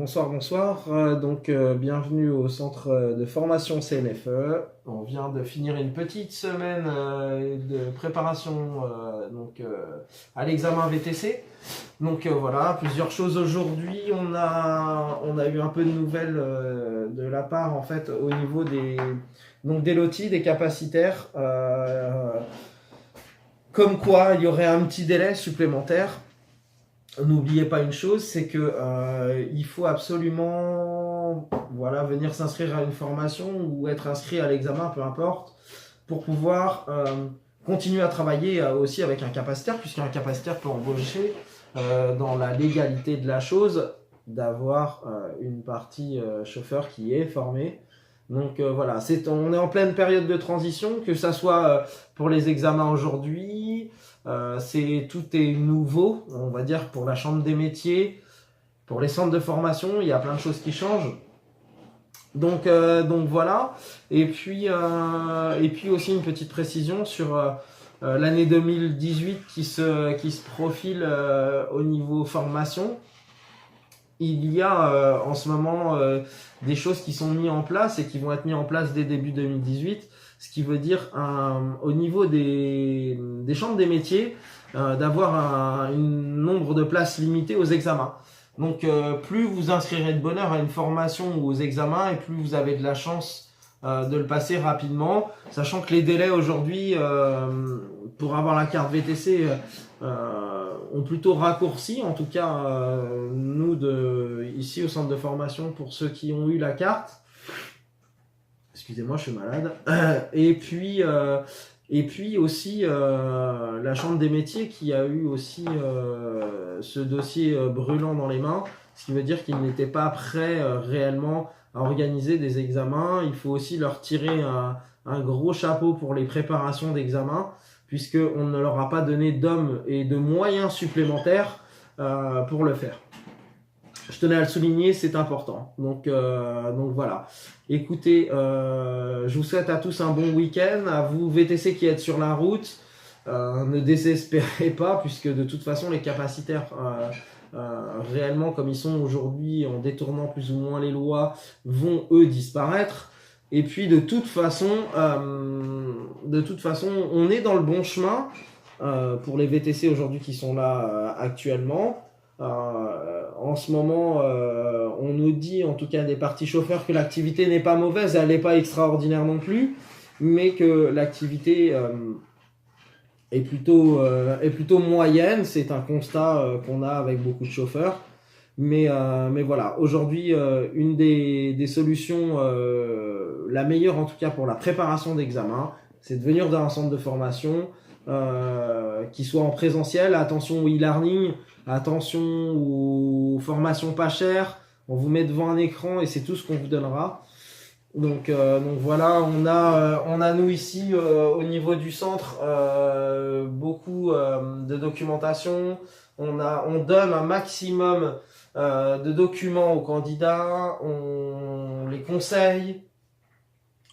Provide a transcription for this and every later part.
Bonsoir, bonsoir. Bienvenue au centre de formation CNFE. On vient de finir une petite semaine de préparation à l'examen VTC. Voilà, plusieurs choses aujourd'hui. On a eu un peu de nouvelles de la part en fait au niveau des lotis, des capacitaires. Comme quoi il y aurait un petit délai supplémentaire. N'oubliez pas une chose, c'est que il faut absolument venir s'inscrire à une formation ou être inscrit à l'examen, peu importe, pour pouvoir continuer à travailler aussi avec un capacitaire, puisqu'un capacitaire peut embaucher dans la légalité de la chose d'avoir une partie chauffeur qui est formée. On est en pleine période de transition, que ça soit pour les examens aujourd'hui, tout est nouveau, on va dire, pour la chambre des métiers, pour les centres de formation, il y a plein de choses qui changent. Voilà. Et puis aussi une petite précision sur l'année 2018 qui se profile au niveau formation. Il y a en ce moment des choses qui sont mises en place et qui vont être mises en place dès début 2018, ce qui veut dire au niveau des chambres des métiers d'avoir un nombre de places limitées aux examens. Donc plus vous inscrirez de bonne heure à une formation ou aux examens et plus vous avez de la chance de le passer rapidement, sachant que les délais aujourd'hui pour avoir la carte VTC ont plutôt raccourci, en tout cas nous ici au centre de formation pour ceux qui ont eu la carte. Excusez-moi, je suis malade. Et puis aussi la chambre des métiers qui a eu aussi ce dossier brûlant dans les mains, ce qui veut dire qu'ils n'étaient pas prêts réellement à organiser des examens. Il faut aussi leur tirer un gros chapeau pour les préparations d'examens, puisqu'on ne leur a pas donné d'hommes et de moyens supplémentaires pour le faire. Je tenais à le souligner, c'est important. Donc voilà. Écoutez, je vous souhaite à tous un bon week-end. À vous VTC qui êtes sur la route, ne désespérez pas, puisque de toute façon les capacitaires réellement comme ils sont aujourd'hui, en détournant plus ou moins les lois, vont eux disparaître. Et puis de toute façon, on est dans le bon chemin pour les VTC aujourd'hui qui sont là actuellement. En ce moment, on nous dit, en tout cas des parties chauffeurs, que l'activité n'est pas mauvaise, elle n'est pas extraordinaire non plus, mais que l'activité est plutôt moyenne. C'est un constat qu'on a avec beaucoup de chauffeurs. Mais voilà, aujourd'hui, une des solutions, la meilleure en tout cas pour la préparation d'examen, c'est de venir dans un centre de formation qui soit en présentiel. Attention au e-learning, attention aux formations pas chères. On vous met devant un écran et c'est tout ce qu'on vous donnera. Donc voilà, on a nous ici au niveau du centre beaucoup de documentation. On donne un maximum de documents aux candidats, on les conseille.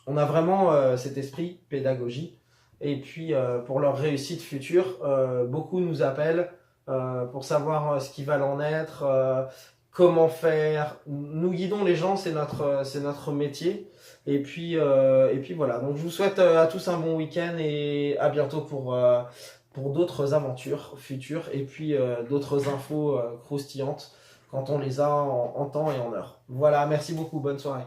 On a vraiment cet esprit pédagogie. Et puis pour leur réussite future, beaucoup nous appellent pour savoir ce qui va en être, comment faire. Nous guidons les gens, c'est notre métier. Et puis voilà. Donc je vous souhaite à tous un bon week-end et à bientôt pour d'autres aventures futures et puis d'autres infos croustillantes quand on les a en temps et en heure. Voilà, merci beaucoup, bonne soirée.